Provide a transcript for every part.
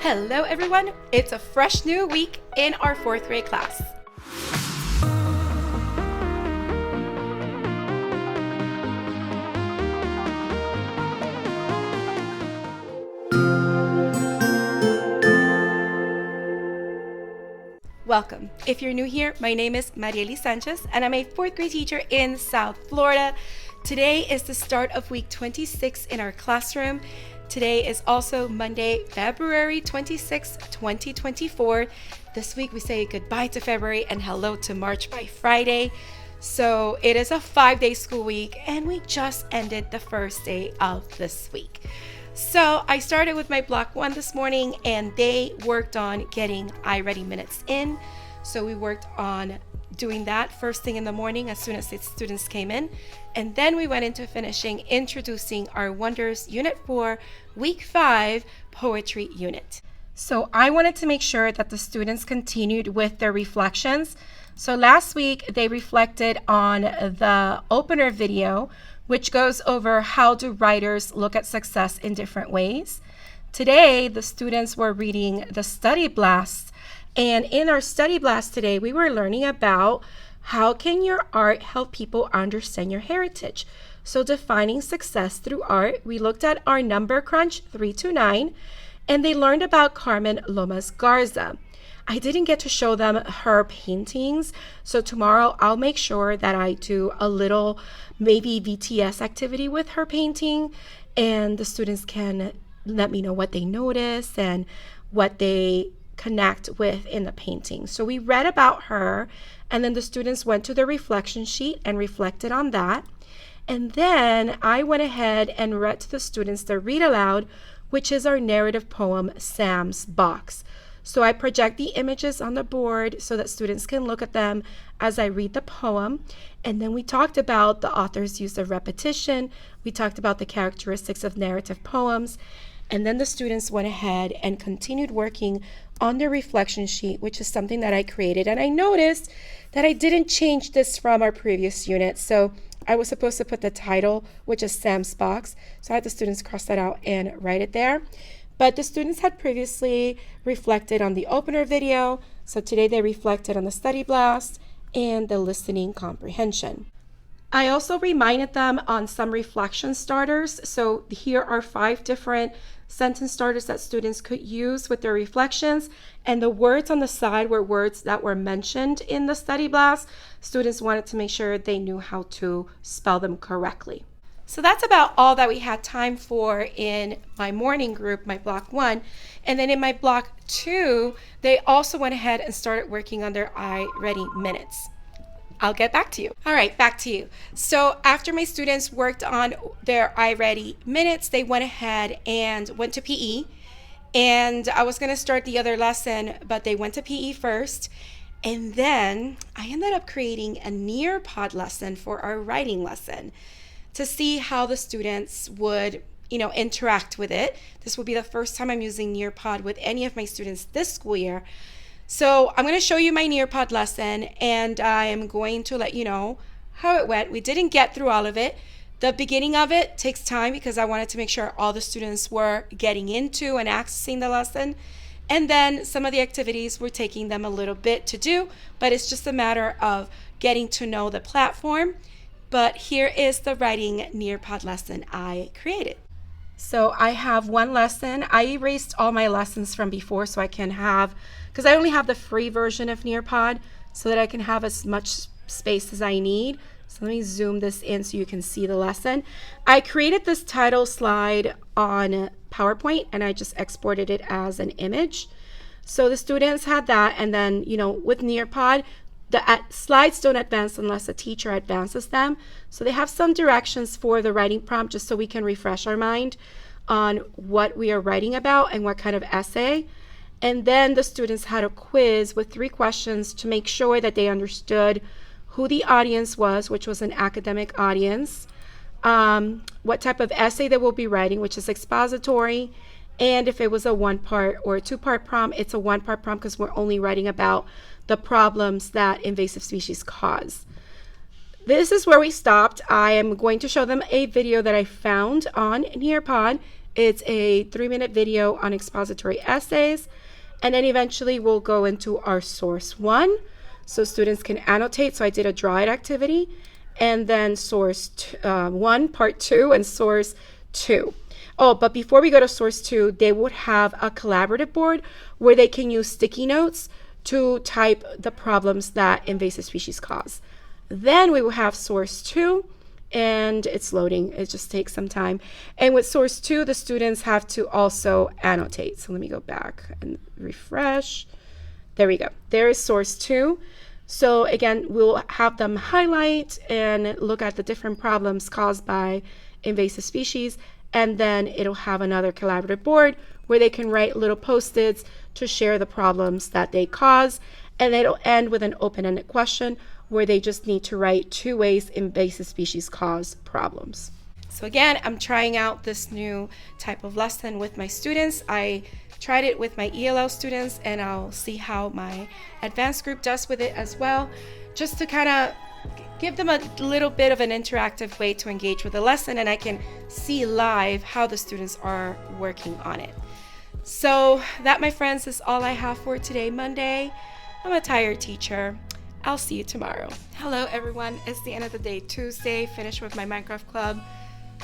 Hello everyone, it's a fresh new week in our 4th grade class. Welcome. If you're new here, my name is Marieli Sanchez and I'm a 4th grade teacher in South Florida. Today is the start of week 26 in our classroom. Today is also Monday, February 26, 2024. This week we say goodbye to February and hello to March by Friday. So it is a 5-day school week and we just ended the first day of this week. So I started with my block 1 this morning and they worked on getting iReady minutes in. So we worked on doing that first thing in the morning as soon as the students came in. And then we went into finishing introducing our Wonders Unit 4 Week 5 Poetry Unit. So I wanted to make sure that the students continued with their reflections. So last week they reflected on the opener video, which goes over how do writers look at success in different ways. Today, the students were reading the study blast. And in our study blast today, we were learning about how can your art help people understand your heritage. So defining success through art, we looked at our number crunch 3 to 9, and they learned about Carmen Lomas Garza. I didn't get to show them her paintings, so tomorrow I'll make sure that I do a little maybe VTS activity with her painting, and the students can let me know what they notice and what they connect with in the painting. So we read about her, and then the students went to the reflection sheet and reflected on that. And then I went ahead and read to the students the read aloud, which is our narrative poem, Sam's Box. So I project the images on the board so that students can look at them as I read the poem. And then we talked about the author's use of repetition. We talked about the characteristics of narrative poems. And then the students went ahead and continued working on their reflection sheet, which is something that I created. And I noticed that I didn't change this from our previous unit. So I was supposed to put the title, which is Sam's Box. So I had the students cross that out and write it there. But the students had previously reflected on the opener video. So today they reflected on the study blast and the listening comprehension. I also reminded them on some reflection starters. So here are 5 different sentence starters that students could use with their reflections. And the words on the side were words that were mentioned in the study blast. Students wanted to make sure they knew how to spell them correctly. So that's about all that we had time for in my morning group, my block 1. And then in my block 2, they also went ahead and started working on their iReady minutes. I'll get back to you. All right, back to you. So after my students worked on their iReady minutes, they went ahead and went to PE. And I was going to start the other lesson, but they went to PE first. And then I ended up creating a Nearpod lesson for our writing lesson to see how the students would, interact with it. This will be the first time I'm using Nearpod with any of my students this school year. So I'm going to show you my Nearpod lesson, and I am going to let you know how it went. We didn't get through all of it. The beginning of it takes time because I wanted to make sure all the students were getting into and accessing the lesson. And then some of the activities were taking them a little bit to do, but it's just a matter of getting to know the platform. But here is the writing Nearpod lesson I created. So I have one lesson. I erased all my lessons from before so I can have, because I only have the free version of Nearpod, so that I can have as much space as I need. So let me zoom this in so you can see the lesson. I created this title slide on PowerPoint and I just exported it as an image. So the students had that, and then, with Nearpod, the slides don't advance unless a teacher advances them. So they have some directions for the writing prompt just so we can refresh our mind on what we are writing about and what kind of essay. And then the students had a quiz with 3 questions to make sure that they understood who the audience was, which was an academic audience, what type of essay they will be writing, which is expository, and if it was a 1-part or a 2-part prompt. It's a 1-part prompt because we're only writing about the problems that invasive species cause. This is where we stopped. I am going to show them a video that I found on Nearpod, It's a 3-minute video on expository essays. And then eventually we'll go into our source 1, so students can annotate. So I did a draw it activity, and then source 1, part 2, and source 2. Oh, but before we go to source 2, they would have a collaborative board where they can use sticky notes to type the problems that invasive species cause. Then we will have source 2, and it's loading. It just takes some time. And with source 2, the students have to also annotate. So let me go back and refresh. There we go. There is source 2. So again, we'll have them highlight and look at the different problems caused by invasive species. And then it'll have another collaborative board where they can write little post-its to share the problems that they cause. And it'll end with an open-ended question where they just need to write 2 ways invasive species cause problems. So again, I'm trying out this new type of lesson with my students. I tried it with my ELL students, and I'll see how my advanced group does with it as well, just to kind of give them a little bit of an interactive way to engage with the lesson, and I can see live how the students are working on it. So that, my friends, is all I have for today, Monday. I'm a tired teacher. I'll see you tomorrow. Hello, everyone. It's the end of the day, Tuesday, finished with my Minecraft club,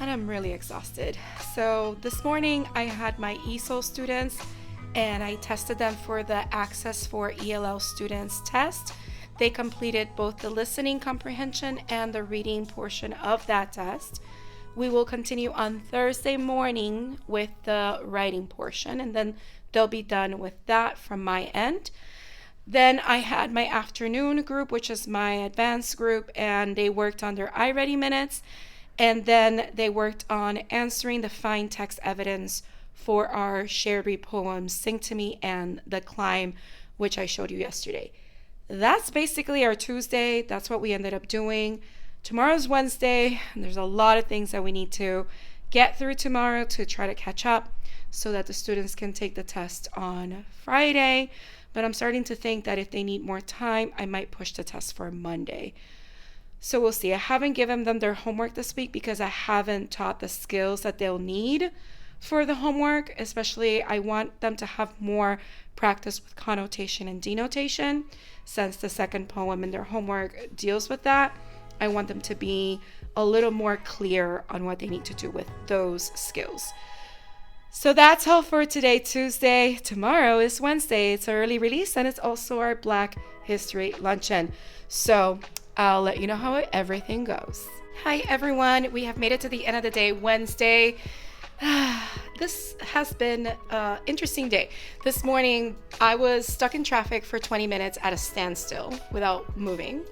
and I'm really exhausted. So this morning I had my ESOL students, and I tested them for the Access for ELL Students test. They completed both the listening comprehension and the reading portion of that test. We will continue on Thursday morning with the writing portion, and then they'll be done with that from my end. Then I had my afternoon group, which is my advanced group, and they worked on their iReady minutes, and then they worked on answering the fine text evidence for our shared read poems, Sing to Me and The Climb, which I showed you yesterday. That's basically our Tuesday. That's what we ended up doing. Tomorrow's Wednesday, and there's a lot of things that we need to get through tomorrow to try to catch up so that the students can take the test on Friday. But I'm starting to think that if they need more time, I might push the test for Monday. So we'll see. I haven't given them their homework this week because I haven't taught the skills that they'll need for the homework. Especially, I want them to have more practice with connotation and denotation, since the second poem in their homework deals with that. I want them to be a little more clear on what they need to do with those skills. So that's all for today, Tuesday. Tomorrow is Wednesday. It's an early release, and it's also our Black History Luncheon. So I'll let you know how everything goes. Hi, everyone. We have made it to the end of the day, Wednesday. This has been an interesting day. This morning, I was stuck in traffic for 20 minutes at a standstill without moving.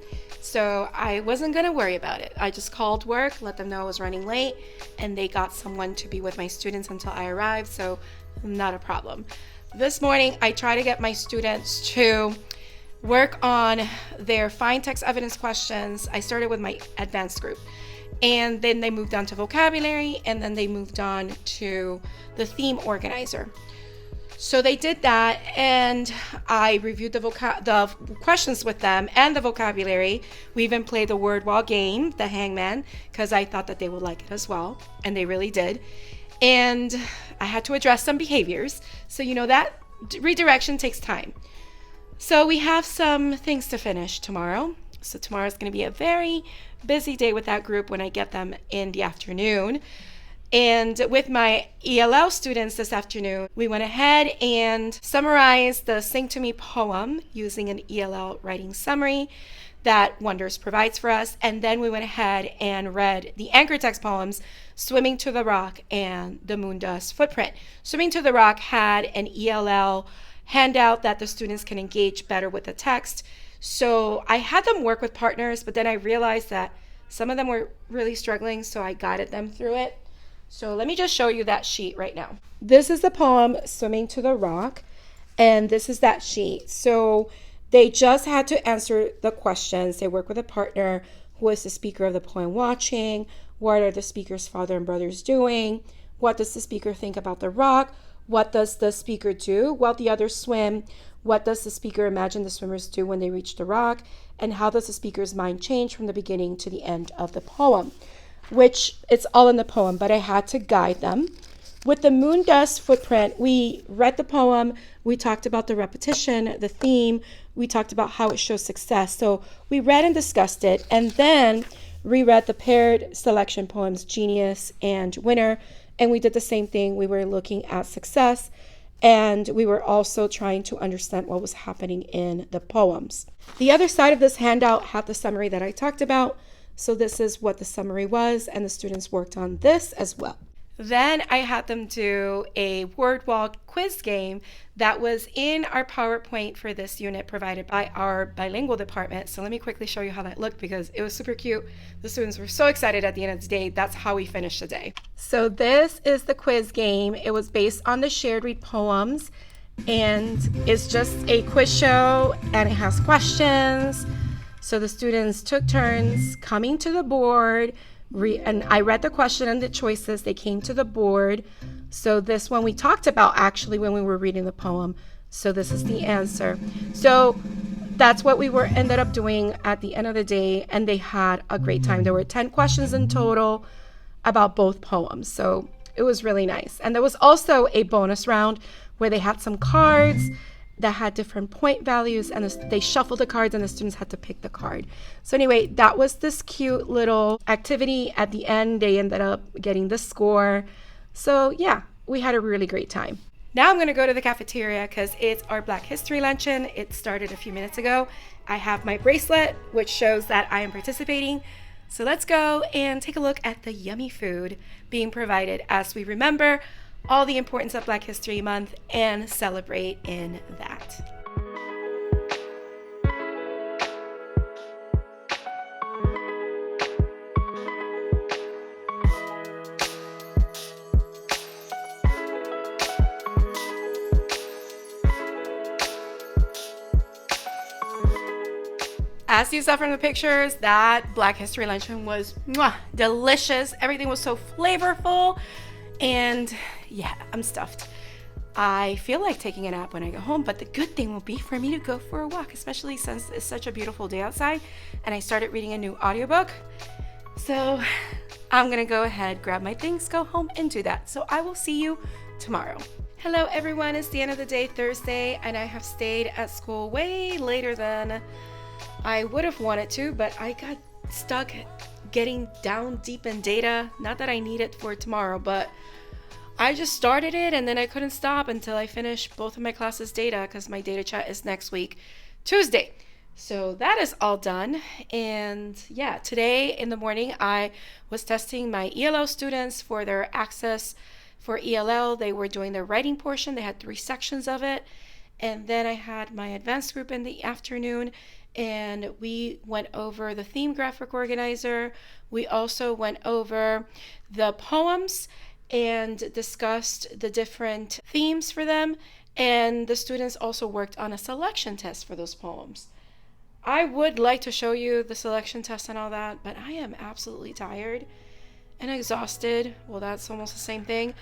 So I wasn't going to worry about it. I just called work, let them know I was running late, and they got someone to be with my students until I arrived, so not a problem. This morning, I tried to get my students to work on their fine text evidence questions. I started with my advanced group, and then they moved on to vocabulary, and then they moved on to the theme organizer. So they did that, and I reviewed the questions with them and the vocabulary. We even played the word wall game, the hangman, because I thought that they would like it as well, and they really did. And I had to address some behaviors. So that redirection takes time. So we have some things to finish tomorrow. So tomorrow is going to be a very busy day with that group when I get them in the afternoon. And with my ELL students this afternoon, we went ahead and summarized the Sing to Me poem using an ELL writing summary that Wonders provides for us. And then we went ahead and read the anchor text poems, Swimming to the Rock and The Moondust Footprint. Swimming to the Rock had an ELL handout that the students can engage better with the text. So I had them work with partners, but then I realized that some of them were really struggling, so I guided them through it. So let me just show you that sheet right now. This is the poem Swimming to the Rock, and this is that sheet. So they just had to answer the questions. They work with a partner. Who is the speaker of the poem watching? What are the speaker's father and brothers doing? What does the speaker think about the rock? What does the speaker do while the others swim? What does the speaker imagine the swimmers do when they reach the rock? And how does the speaker's mind change from the beginning to the end of the poem? Which it's all in the poem, but I had to guide them With the moon dust footprint, we read the poem, we talked about the repetition, the theme, we talked about how it shows success. So we read and discussed it, and then reread the paired selection poems, Genius and Winner, and we did the same thing. We were looking at success, and we were also trying to understand what was happening in the poems. The other side of this handout had the summary that I talked about. So this is what the summary was, and the students worked on this as well. Then I had them do a word wall quiz game that was in our PowerPoint for this unit provided by our bilingual department. So let me quickly show you how that looked because it was super cute. The students were so excited at the end of the day. That's how we finished the day. So this is the quiz game. It was based on the shared read poems, and it's just a quiz show, and it has questions. So the students took turns coming to the board, and I read the question and the choices. They came to the board. So this one we talked about actually when we were reading the poem. So this is the answer. So that's what we ended up doing at the end of the day, and they had a great time. There were 10 questions in total about both poems. So it was really nice. And there was also a bonus round where they had some cards that had different point values, and they shuffled the cards and the students had to pick the card. So anyway, that was this cute little activity. At the end, they ended up getting the score. So yeah, we had a really great time. Now I'm going to go to the cafeteria because it's our Black History luncheon. It started a few minutes ago. I have my bracelet, which shows that I am participating. So let's go and take a look at the yummy food being provided as we remember all the importance of Black History Month and celebrate in that. As you saw from the pictures, that Black History luncheon was delicious. Everything was so flavorful. And yeah, I'm stuffed. I feel like taking a nap when I go home, but the good thing will be for me to go for a walk, especially since it's such a beautiful day outside and I started reading a new audiobook. So I'm gonna go ahead, grab my things, go home and do that. So I will see you tomorrow. Hello everyone, it's the end of the day, Thursday, and I have stayed at school way later than I would have wanted to, but I got stuck getting down deep in data. Not that I need it for tomorrow, but I just started it and then I couldn't stop until I finished both of my classes' data because my data chat is next week, Tuesday. So that is all done. And yeah, today in the morning, I was testing my ELL students for their access for ELL. They were doing their writing portion. They had 3 sections of it. And then I had my advanced group in the afternoon, and we went over the theme graphic organizer. We also went over the poems and discussed the different themes for them. And the students also worked on a selection test for those poems. I would like to show you the selection test and all that, but I am absolutely tired and exhausted. Well, that's almost the same thing,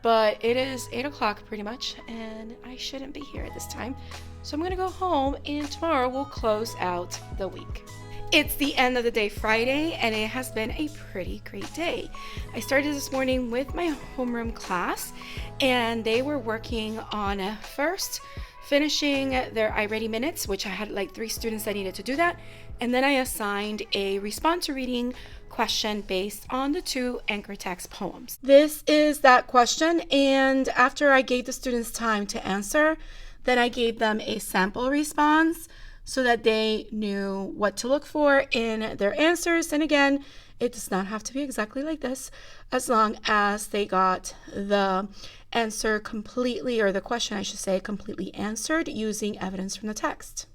but it is 8 o'clock pretty much, and I shouldn't be here at this time. So I'm gonna go home, and tomorrow we'll close out the week. It's the end of the day, Friday, and it has been a pretty great day. I started this morning with my homeroom class, and they were working on first finishing their iReady minutes, which I had like 3 students that needed to do that, and then I assigned a respond to reading question based on the 2 anchor text poems. This is that question, and after I gave the students time to answer, then I gave them a sample response so that they knew what to look for in their answers. And again, it does not have to be exactly like this, as long as they got the answer completely, or the question I should say, completely answered using evidence from the text.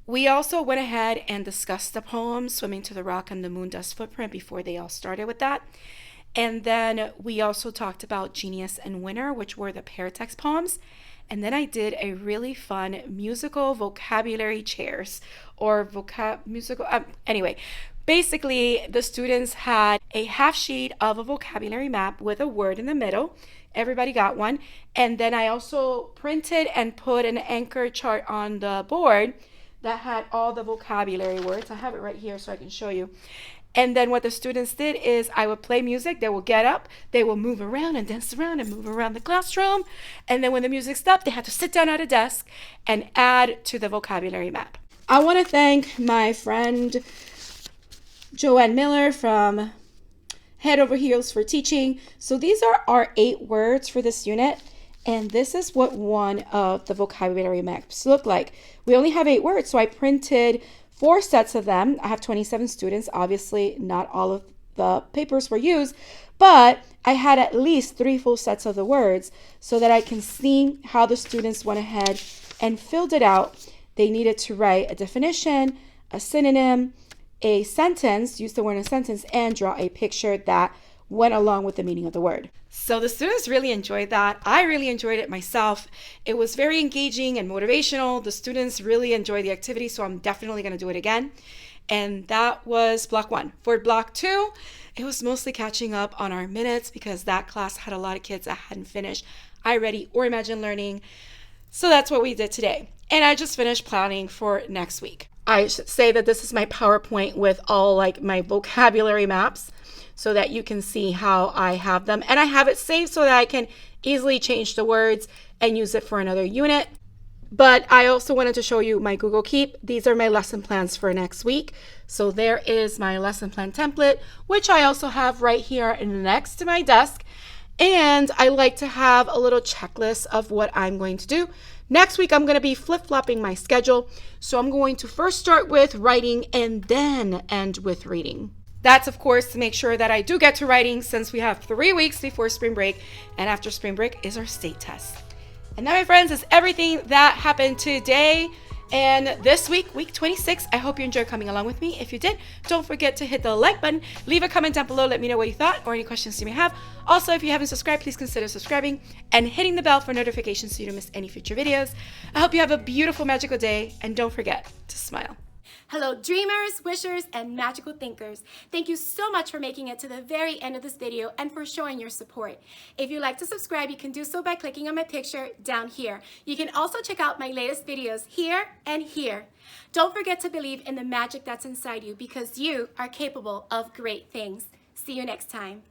We also went ahead and discussed the poem Swimming to the Rock and the Moon Dust Footprint before they all started with that. And then we also talked about Genius and Winner, which were the paratext poems. And then I did a really fun musical vocabulary chairs or anyway, basically the students had a half sheet of a vocabulary map with a word in the middle. Everybody got one. And then I also printed and put an anchor chart on the board that had all the vocabulary words. I have it right here so I can show you. And then what the students did is I would play music, they will get up, they will move around and dance around and move around the classroom. And then when the music stopped, they had to sit down at a desk and add to the vocabulary map. I want to thank my friend Joanne Miller from Head Over Heels for Teaching. So these are our 8 words for this unit. And this is what one of the vocabulary maps look like. We only have 8 words, so I printed 4 sets of them. I have 27 students. Obviously, not all of the papers were used, but I had at least 3 full sets of the words so that I can see how the students went ahead and filled it out. They needed to write a definition, a synonym, a sentence, use the word in a sentence, and draw a picture that went along with the meaning of the word. So the students really enjoyed that. I really enjoyed it myself. It was very engaging and motivational. The students really enjoyed the activity, so I'm definitely going to do it again. And that was block 1. For block 2, it was mostly catching up on our minutes because that class had a lot of kids that hadn't finished iReady or Imagine Learning. So that's what we did today. And I just finished planning for next week. I should say that this is my PowerPoint with all like my vocabulary maps, so that you can see how I have them. And I have it saved so that I can easily change the words and use it for another unit. But I also wanted to show you my Google Keep. These are my lesson plans for next week. So there is my lesson plan template, which I also have right here next to my desk. And I like to have a little checklist of what I'm going to do. Next week, I'm going to be flip-flopping my schedule. So I'm going to first start with writing and then end with reading. That's, of course, to make sure that I do get to writing since we have 3 weeks before spring break. And after spring break is our state test. And that, my friends, is everything that happened today and this week, week 26. I hope you enjoyed coming along with me. If you did, don't forget to hit the like button. Leave a comment down below. Let me know what you thought or any questions you may have. Also, if you haven't subscribed, please consider subscribing and hitting the bell for notifications so you don't miss any future videos. I hope you have a beautiful, magical day. And don't forget to smile. Hello dreamers, wishers, and magical thinkers. Thank you so much for making it to the very end of this video and for showing your support. If you'd like to subscribe, you can do so by clicking on my picture down here. You can also check out my latest videos here and here. Don't forget to believe in the magic that's inside you because you are capable of great things. See you next time.